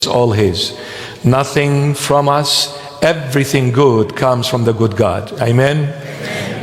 all His. Nothing from us, everything good comes from the good God. Amen?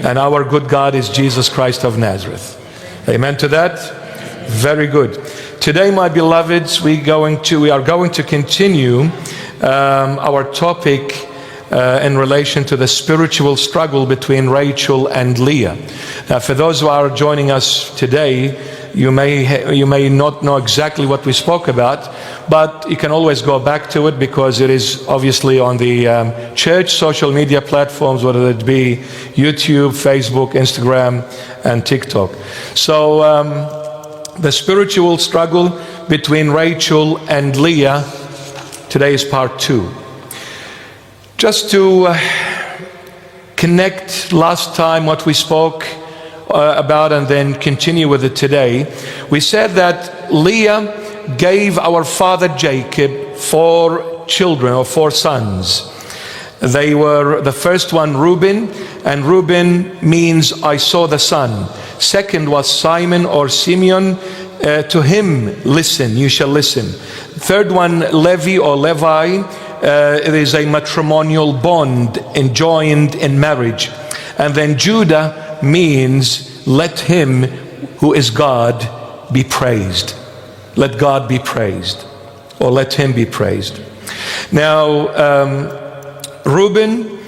And our good God is Jesus Christ of Nazareth. Amen to that? Very good. Today, my beloveds, we are going to continue our topic in relation to the spiritual struggle between Rachel and Leah. Now, for those who are joining us today, you may not know exactly what we spoke about, but you can always go back to it because it is obviously on the church social media platforms, whether it be YouTube, Facebook, Instagram, and TikTok. So the spiritual struggle between Rachel and Leah, today is part 2. Just to connect last time what we spoke about and then continue with it today, we said that Leah gave our father Jacob 4 children or 4 sons. They were, the first one Reuben, and Reuben means I saw the sun. Second was Simon or Simeon, to him listen, you shall listen. Third one Levi or Levi, it is a matrimonial bond enjoined in marriage. And then Judah means let him who is God be praised. Let God be praised, or let him be praised. Now Reuben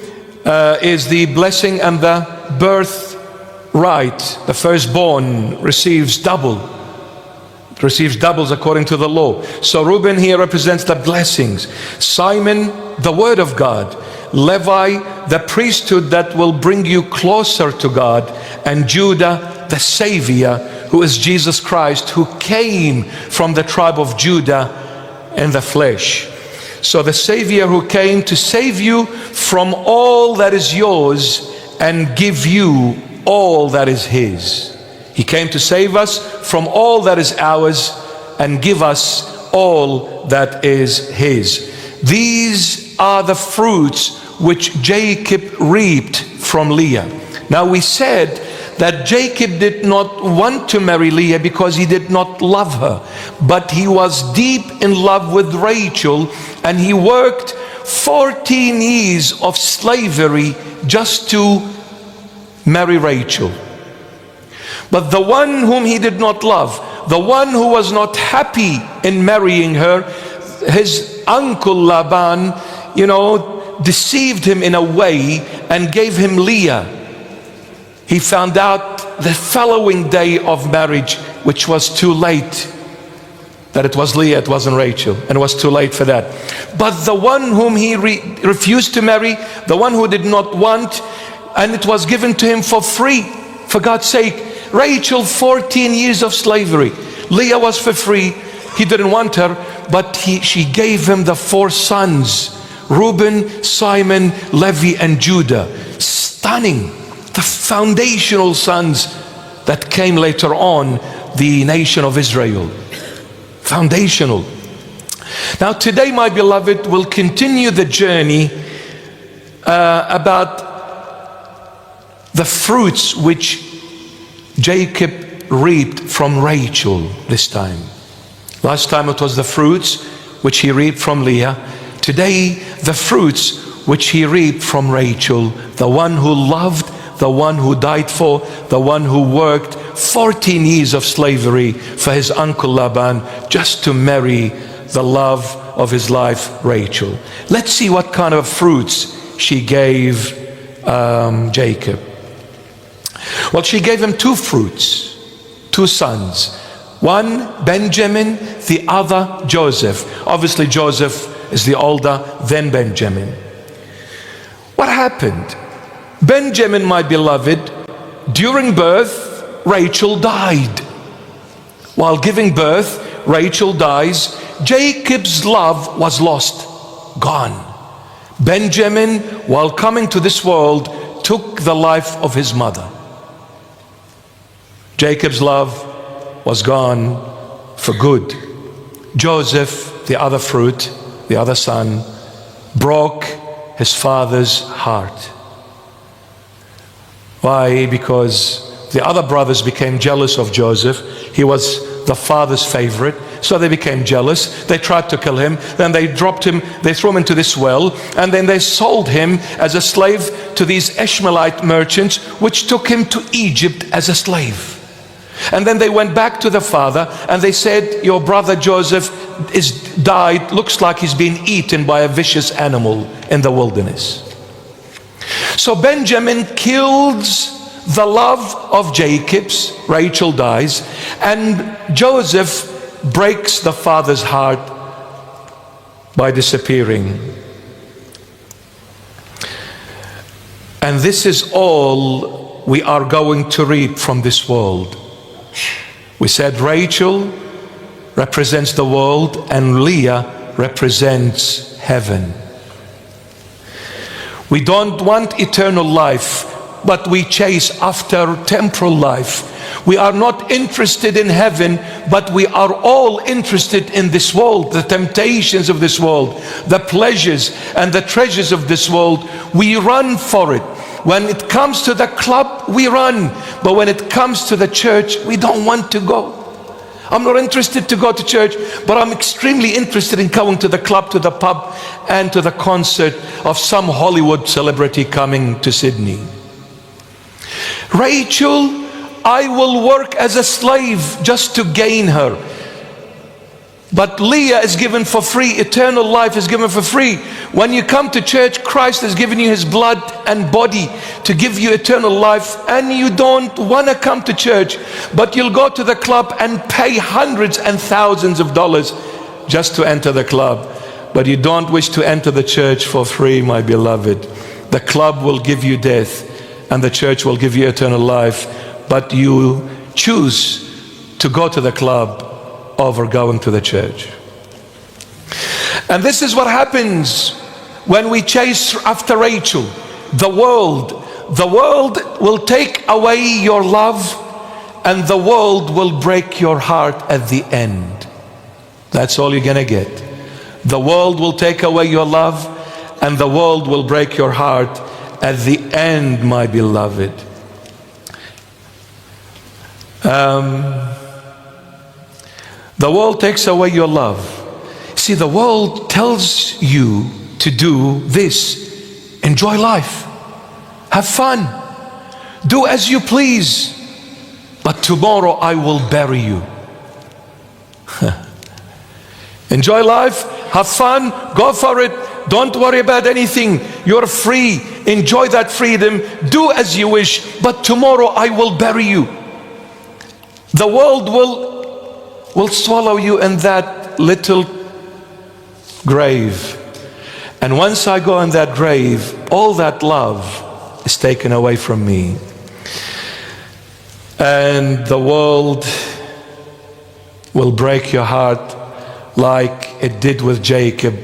is the blessing and the birthright. The firstborn receives doubles according to the law. So Reuben here represents the blessings. Simon, the word of God. Levi, the priesthood that will bring you closer to God. And Judah, the Savior, who is Jesus Christ, who came from the tribe of Judah in the flesh. So the Savior who came to save you from all that is yours and give you all that is His. He came to save us from all that is ours and give us all that is His. These are the fruits which Jacob reaped from Leah. Now we said that Jacob did not want to marry Leah because he did not love her, but he was deep in love with Rachel, and he worked 14 years of slavery just to marry Rachel. But the one whom he did not love, the one who was not happy in marrying her, his uncle Laban, deceived him in a way and gave him Leah. He found out the following day of marriage, which was too late, that it was Leah, it wasn't Rachel, and it was too late for that. But the one whom he refused to marry, the one who did not want, and it was given to him for free, for God's sake. Rachel, 14 years of slavery. Leah was for free. He didn't want her, but she gave him the 4 sons, Reuben, Simon, Levi, and Judah. Stunning. The foundational sons that came later on, the nation of Israel. Foundational. Now today, my beloved, we'll continue the journey about the fruits which Jacob reaped from Rachel this time. Last time it was the fruits which he reaped from Leah. Today, the fruits which he reaped from Rachel, the one who loved, the one who died for, the one who worked 14 years of slavery for his uncle Laban just to marry the love of his life, Rachel. Let's see what kind of fruits she gave Jacob. Well, she gave him 2 fruits, 2 sons. One, Benjamin, the other, Joseph. Obviously, Joseph is the older, then Benjamin. What happened? Benjamin, my beloved, during birth, Rachel died. While giving birth, Rachel dies. Jacob's love was lost, gone. Benjamin, while coming to this world, took the life of his mother. Jacob's love was gone for good. Joseph, the other fruit, the other son, broke his father's heart. Why? Because the other brothers became jealous of Joseph. He was the father's favorite. So they became jealous. They tried to kill him. Then they dropped him, they threw him into this well, and then they sold him as a slave to these Ishmaelite merchants, which took him to Egypt as a slave. And then they went back to the father and they said, your brother Joseph is died, looks like he's been eaten by a vicious animal in the wilderness. So Benjamin kills the love of Jacob's, Rachel dies, and Joseph breaks the father's heart by disappearing. And this is all we are going to reap from this world. We said Rachel represents the world and Leah represents heaven. We don't want eternal life, but we chase after temporal life. We are not interested in heaven, but we are all interested in this world, the temptations of this world, the pleasures and the treasures of this world. We run for it. When it comes to the club, we run. But when it comes to the church, we don't want to go. I'm not interested to go to church, but I'm extremely interested in going to the club, to the pub, and to the concert of some Hollywood celebrity coming to Sydney. Rachel, I will work as a slave just to gain her. But Leah is given for free. Eternal life is given for free. When you come to church, Christ has given you his blood and body to give you eternal life, and you don't want to come to church, but you'll go to the club and pay hundreds and thousands of dollars just to enter the club. But you don't wish to enter the church for free, my beloved. The club will give you death and the church will give you eternal life, but you choose to go to the club over going to the church. And this is what happens when we chase after Rachel. The world will take away your love, and the world will break your heart at the end. That's all you're gonna get. The world will take away your love, and the world will break your heart at the end, my beloved. The world takes away your love. See, the world tells you to do this. Enjoy life. Have fun. Do as you please. But tomorrow I will bury you. Enjoy life. Have fun. Go for it. Don't worry about anything. You're free. Enjoy that freedom. Do as you wish. But tomorrow I will bury you. The world will swallow you in that little grave. And once I go in that grave, all that love is taken away from me. And the world will break your heart like it did with Jacob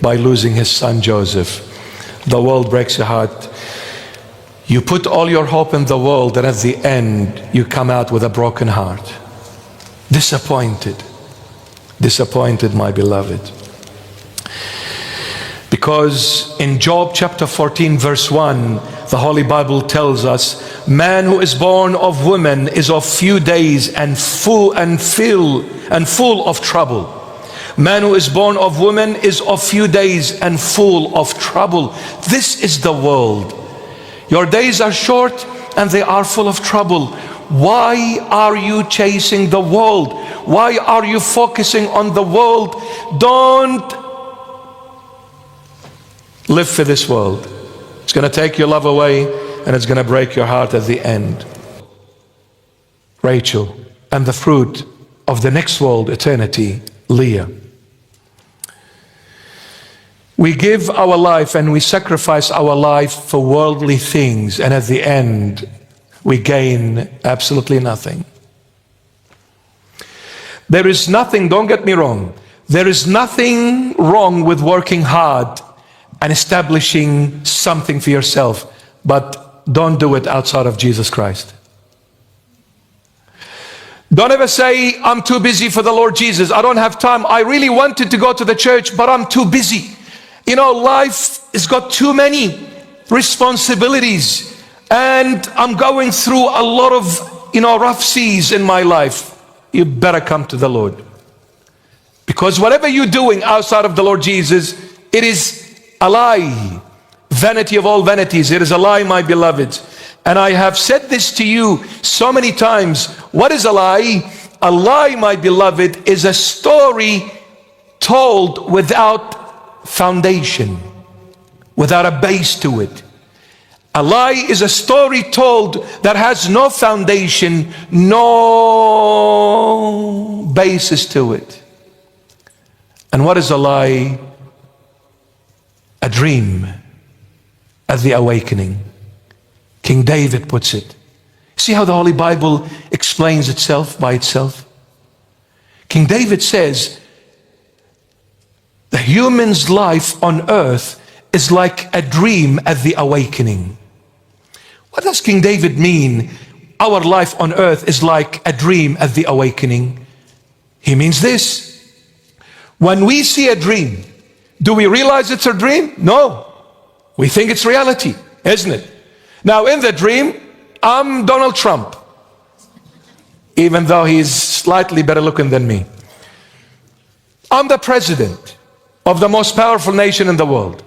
by losing his son Joseph. The world breaks your heart. You put all your hope in the world, and at the end you come out with a broken heart. Disappointed, my beloved. Because in Job chapter 14 verse 1, the Holy Bible tells us, man who is born of woman is of few days and full of trouble. Man who is born of woman is of few days and full of trouble. This is the world. Your days are short and they are full of trouble. Why are you chasing the world? Why are you focusing on the world? Don't live for this world. It's going to take your love away, and it's going to break your heart at the end. Rachel, and the fruit of the next world, eternity, Leah. We give our life and we sacrifice our life for worldly things, and at the end we gain absolutely nothing. There is nothing, don't get me wrong, there is nothing wrong with working hard and establishing something for yourself, but don't do it outside of Jesus Christ. Don't ever say, I'm too busy for the Lord Jesus. I don't have time. I really wanted to go to the church, but I'm too busy. You know, life has got too many responsibilities, and I'm going through a lot of, rough seas in my life. you better come to the Lord. Because whatever you're doing outside of the Lord Jesus, it is a lie. Vanity of all vanities, it is a lie, my beloveds. And I have said this to you so many times. What is a lie? A lie, my beloved, is a story told without foundation, without a base to it. A lie is a story told that has no foundation, no basis to it. And what is a lie? A dream at the awakening. King David puts it. See how the Holy Bible explains itself by itself? King David says, the human's life on earth is like a dream at the awakening. What does King David mean? Our life on earth is like a dream at the awakening. He means this. When we see a dream, do we realize it's a dream? No. We think it's reality, isn't it? Now in the dream, I'm Donald Trump, even though he's slightly better looking than me. I'm the president of the most powerful nation in the world.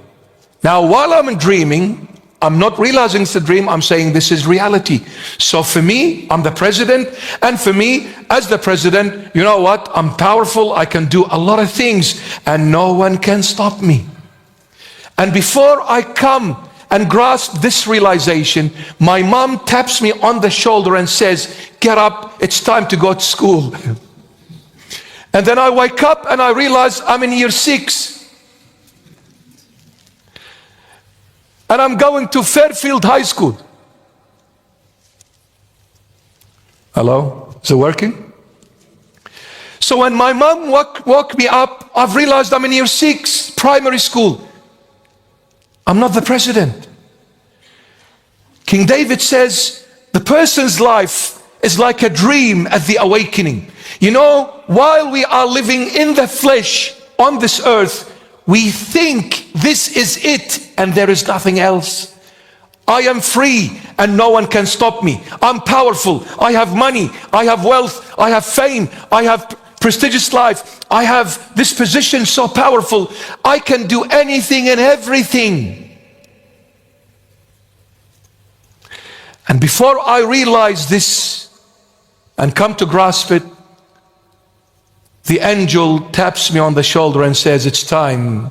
Now while I'm dreaming, I'm not realizing it's a dream, I'm saying this is reality. So for me, I'm the president, and for me, as the president, you know what? I'm powerful, I can do a lot of things, and no one can stop me. And before I come and grasp this realization, my mom taps me on the shoulder and says, get up, it's time to go to school. And then I wake up and I realize I'm in year 6. And I'm going to Fairfield High School. Hello? Is it working? So when my mom woke me up, I've realized I'm in year 6, primary school. I'm not the president. King David says, the person's life is like a dream at the awakening. You know, while we are living in the flesh on this earth, we think this is it and there is nothing else. I am free and no one can stop me. I'm powerful. I have money. I have wealth. I have fame. I have prestigious life. I have this position so powerful. I can do anything and everything. And before I realize this and come to grasp it, the angel taps me on the shoulder and says, it's time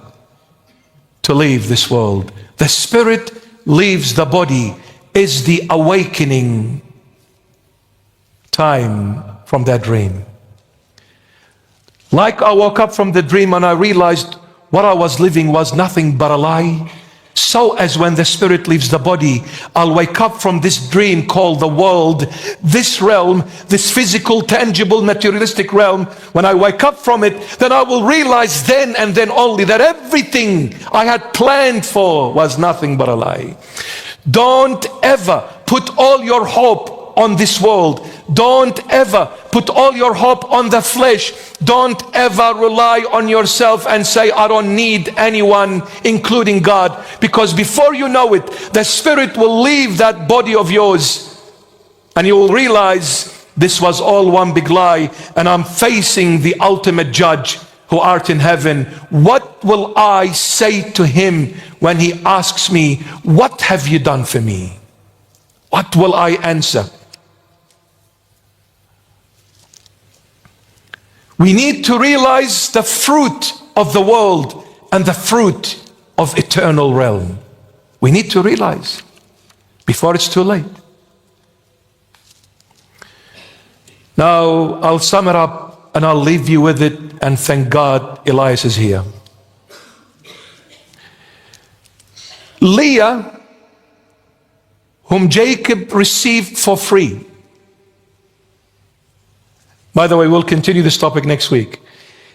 to leave this world. The spirit leaves the body is the awakening time from that dream. Like I woke up from the dream and I realized what I was living was nothing but a lie. So as when the spirit leaves the body, I'll wake up from this dream called the world, this realm, this physical, tangible, materialistic realm. When I wake up from it, then I will realize then and then only that everything I had planned for was nothing but a lie. Don't ever put all your hope on this world. Don't ever put all your hope on the flesh. Don't ever rely on yourself and say, I don't need anyone, including God. Because before you know it, the spirit will leave that body of yours and you will realize this was all one big lie and I'm facing the ultimate judge who art in heaven. What will I say to him when he asks me, what have you done for me? What will I answer? We need to realize the fruit of the world and the fruit of eternal realm. We need to realize before it's too late. Now, I'll sum it up and I'll leave you with it, and thank God Elias is here. Leah, whom Jacob received for free. By the way, we'll continue this topic next week.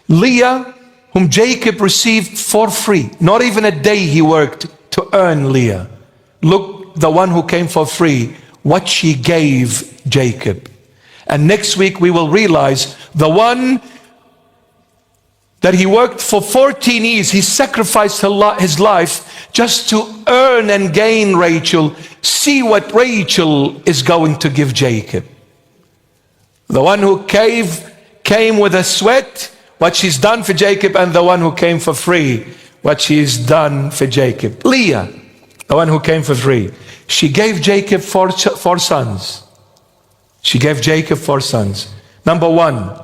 Leah, whom Jacob received for free. Not even a day he worked to earn Leah. Look, the one who came for free, what she gave Jacob. And next week we will realize the one that he worked for 14 years, he sacrificed his life just to earn and gain Rachel. See what Rachel is going to give Jacob. The one who came with a sweat, what she's done for Jacob, and the one who came for free, what she's done for Jacob. Leah, the one who came for free. She gave Jacob four sons. She gave Jacob 4 sons. Number 1,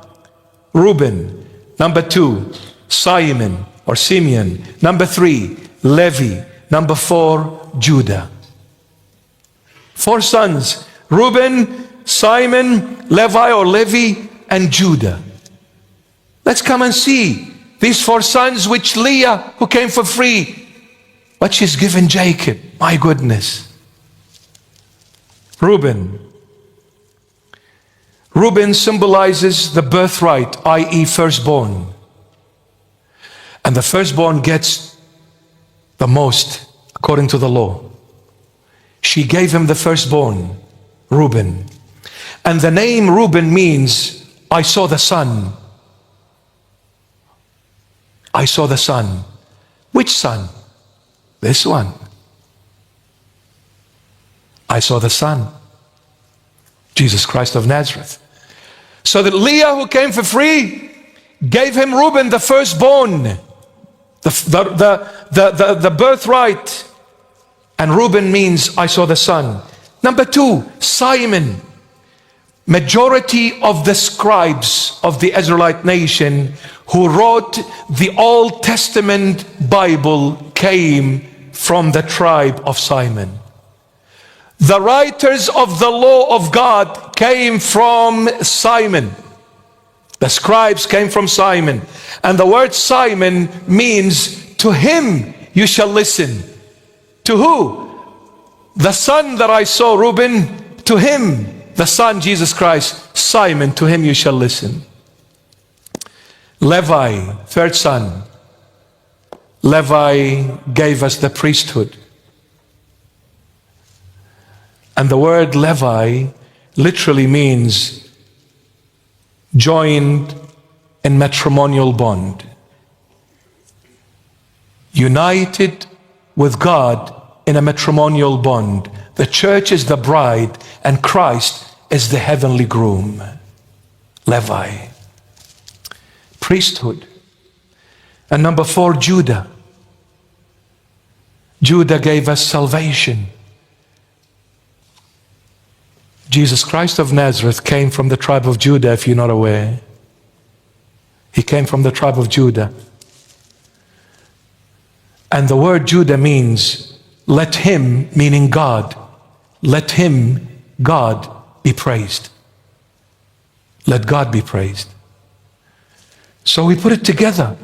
Reuben. Number 2, Simon or Simeon. Number 3, Levi. Number 4, Judah. 4 sons. Reuben, Simon, Levi or Levi, and Judah. Let's come and see these 4 sons which Leah, who came for free, what she's given Jacob. My goodness. Reuben. Reuben symbolizes the birthright, i.e. firstborn. And the firstborn gets the most according to the law. She gave him the firstborn, Reuben. And the name Reuben means, I saw the sun. I saw the sun. Which sun? This one. I saw the sun. Jesus Christ of Nazareth. So that Leah, who came for free, gave him Reuben, the firstborn, the birthright. And Reuben means, I saw the sun. Number 2, Simon. Majority of the scribes of the Israelite nation who wrote the Old Testament Bible came from the tribe of Simon. The writers of the law of God came from Simon. The scribes came from Simon. And the word Simon means, to him you shall listen. To who? The son that I saw, Reuben, to him, the son, Jesus Christ, Simon, to him you shall listen. Levi, 3rd son. Levi gave us the priesthood. And the word Levi literally means joined in matrimonial bond. United with God in a matrimonial bond. The church is the bride and Christ is the heavenly groom. Levi. Priesthood. And number 4, Judah. Judah gave us salvation. Jesus Christ of Nazareth came from the tribe of Judah, if you're not aware. He came from the tribe of Judah. And the word Judah means, let him, meaning God, let him, God, be praised. Let God be praised. So we put it together.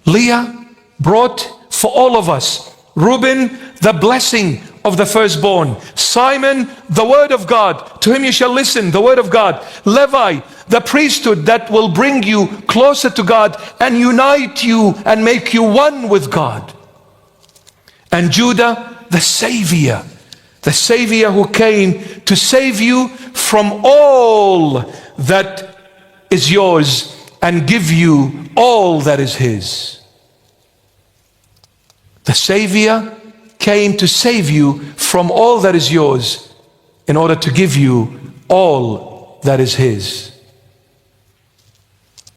Leah brought for all of us, Reuben, the blessing of the firstborn. Simon, the word of God. To him you shall listen, the word of God. Levi, the priesthood that will bring you closer to God and unite you and make you one with God. And Judah, the Savior. The Savior who came to save you from all that is yours and give you all that is his. The Savior came to save you from all that is yours in order to give you all that is his.